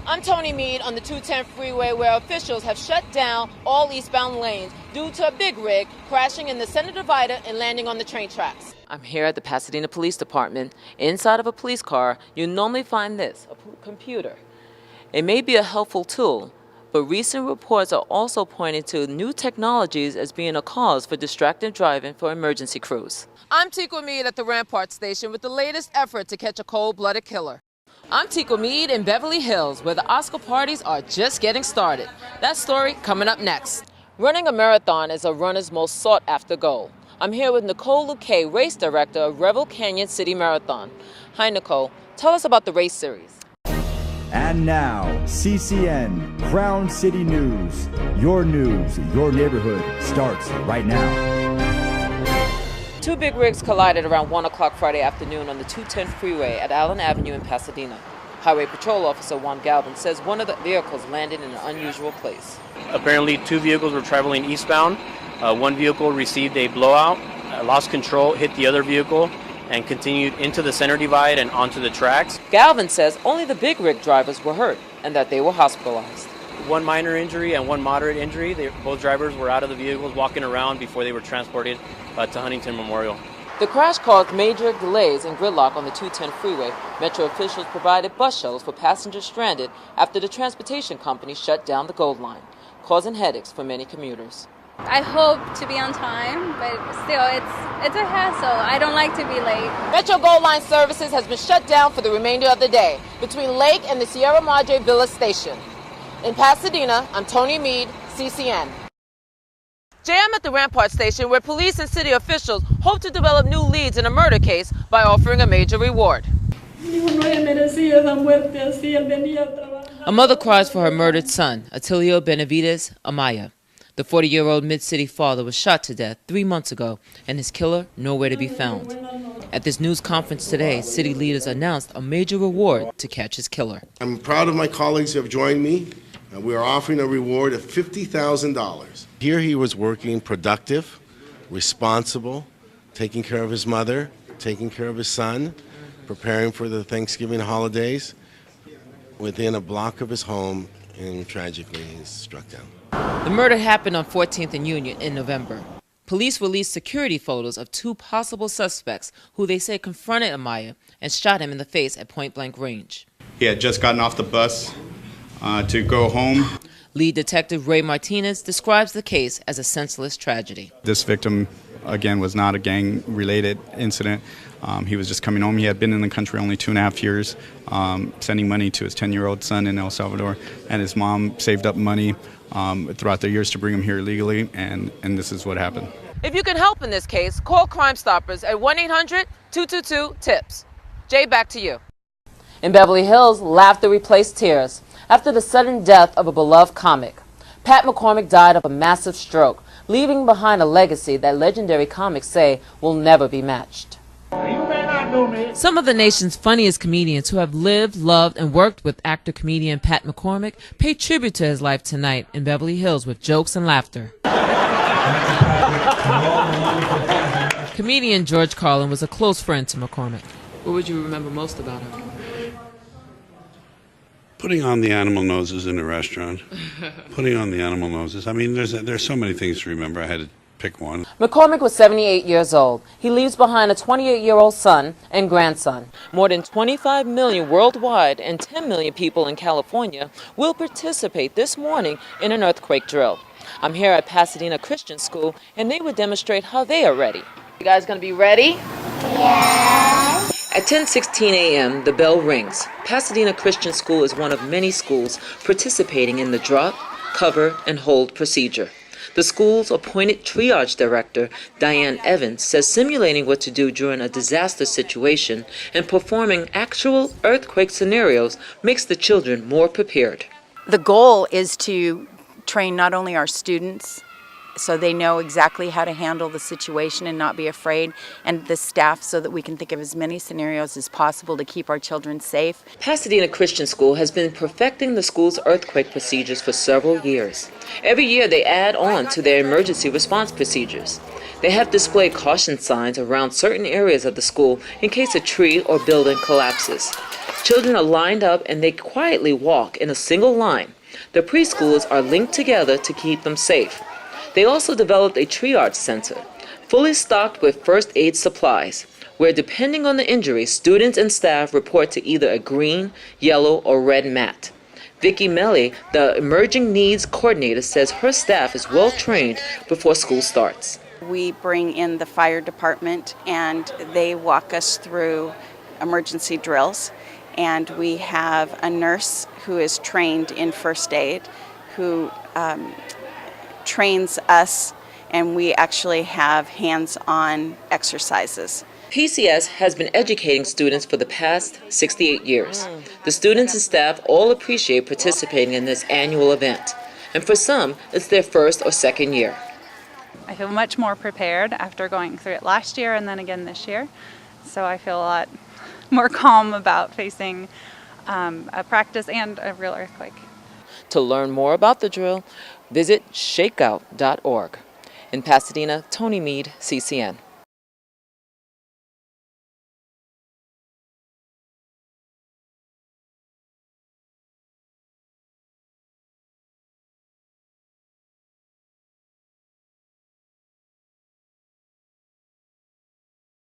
I'm Toni Meed on the 210 freeway, where officials have shut down all eastbound lanes due to a big rig crashing in the center divider and landing on the train tracks. I'm here at the Pasadena Police Department. Inside of a police car, you normally find this, a computer. It may be a helpful tool, but recent reports are also pointing to new technologies as being a cause for distracted driving for emergency crews. I'm Toni Meed at the Rampart Station with the latest effort to catch a cold-blooded killer. I'm Toni Meed in Beverly Hills, where the Oscar parties are just getting started. That story coming up next. Running a marathon is a runner's most sought-after goal. I'm here with Nicole Luque, race director of Revel Canyon City Marathon. Hi, Nicole. Tell us about the race series. And now, CCN, Crown City News. Your neighborhood starts right now. Two big rigs collided around 1 o'clock Friday afternoon on the 210 freeway at Allen Avenue in Pasadena. Highway Patrol Officer Juan Galvin says one of the vehicles landed in an unusual place. Apparently, two vehicles were traveling eastbound. One vehicle received a blowout, lost control, hit the other vehicle, and continued into the center divide and onto the tracks. Galvin says only the big rig drivers were hurt and that they were hospitalized. One minor injury and one moderate injury. Both drivers were out of the vehicles walking around before they were transported to Huntington Memorial. The crash caused major delays and gridlock on the 210 freeway. Metro officials provided bus shuttles for passengers stranded after the transportation company shut down the Gold Line, causing headaches for many commuters. I hope to be on time, but still, it's a hassle. I don't like to be late. Metro Gold Line services has been shut down for the remainder of the day between Lake and the Sierra Madre Villa station. In Pasadena, I'm Toni Meed, CCN. I'm at the Rampart Station, where police and city officials hope to develop new leads in a murder case by offering a major reward. A mother cries for her murdered son, Atilio Benavides Amaya. The 40-year-old Mid-City father was shot to death 3 months ago, and his killer nowhere to be found. At this news conference today, city leaders announced a major reward to catch his killer. I'm proud of my colleagues who have joined me. We are offering a reward of $50,000. Here he was working productive, responsible, taking care of his mother, taking care of his son, preparing for the Thanksgiving holidays, within a block of his home, and tragically he's struck down. The murder happened on 14th and Union in November. Police released security photos of two possible suspects who they say confronted Amaya and shot him in the face at point-blank range. He had just gotten off the bus to go home. Lead Detective Ray Martinez describes the case as a senseless tragedy. This victim, again, was not a gang-related incident. He was just coming home. He had been in the country only 2.5 years, sending money to his 10-year-old son in El Salvador, and his mom saved up money throughout the years to bring him here illegally, and this is what happened. If you can help in this case, call Crime Stoppers at 1-800-222-TIPS. Jay, back to you. In Beverly Hills, laughter replaced tears after the sudden death of a beloved comic. Pat McCormick died of a massive stroke, leaving behind a legacy that legendary comics say will never be matched. Some of the nation's funniest comedians who have lived, loved, and worked with actor-comedian Pat McCormick pay tribute to his life tonight in Beverly Hills with jokes and laughter. Comedian George Carlin was a close friend to McCormick. What would you remember most about him? Putting on the animal noses in a restaurant. Putting on the animal noses. I mean, there's so many things to remember. I had to pick one. McCormick was 78 years old. He leaves behind a 28-year-old son and grandson. More than 25 million worldwide and 10 million people in California will participate this morning in an earthquake drill. I'm here at Pasadena Christian School, and they will demonstrate how they are ready. You guys gonna be ready? Yeah. At 10:16 a.m., the bell rings. Pasadena Christian School is one of many schools participating in the drop, cover, and hold procedure. The school's appointed triage director, Diane Evans, says simulating what to do during a disaster situation and performing actual earthquake scenarios makes the children more prepared. The goal is to train not only our students so they know exactly how to handle the situation and not be afraid, and the staff so that we can think of as many scenarios as possible to keep our children safe. Pasadena Christian School has been perfecting the school's earthquake procedures for several years. Every year they add on to their emergency response procedures. They have displayed caution signs around certain areas of the school in case a tree or building collapses. Children are lined up and they quietly walk in a single line. The preschoolers are linked together to keep them safe. They also developed a triage center, fully stocked with first aid supplies, where depending on the injury, students and staff report to either a green, yellow, or red mat. Vicki Melly, the Emerging Needs Coordinator, says her staff is well trained before school starts. We bring in the fire department and they walk us through emergency drills. And we have a nurse who is trained in first aid who trains us, and we actually have hands-on exercises. PCS has been educating students for the past 68 years. The students and staff all appreciate participating in this annual event. And for some, it's their first or second year. I feel much more prepared after going through it last year and then again this year. So I feel a lot more calm about facing a practice and a real earthquake. To learn more about the drill, visit shakeout.org. In Pasadena, Toni Meed, CCN.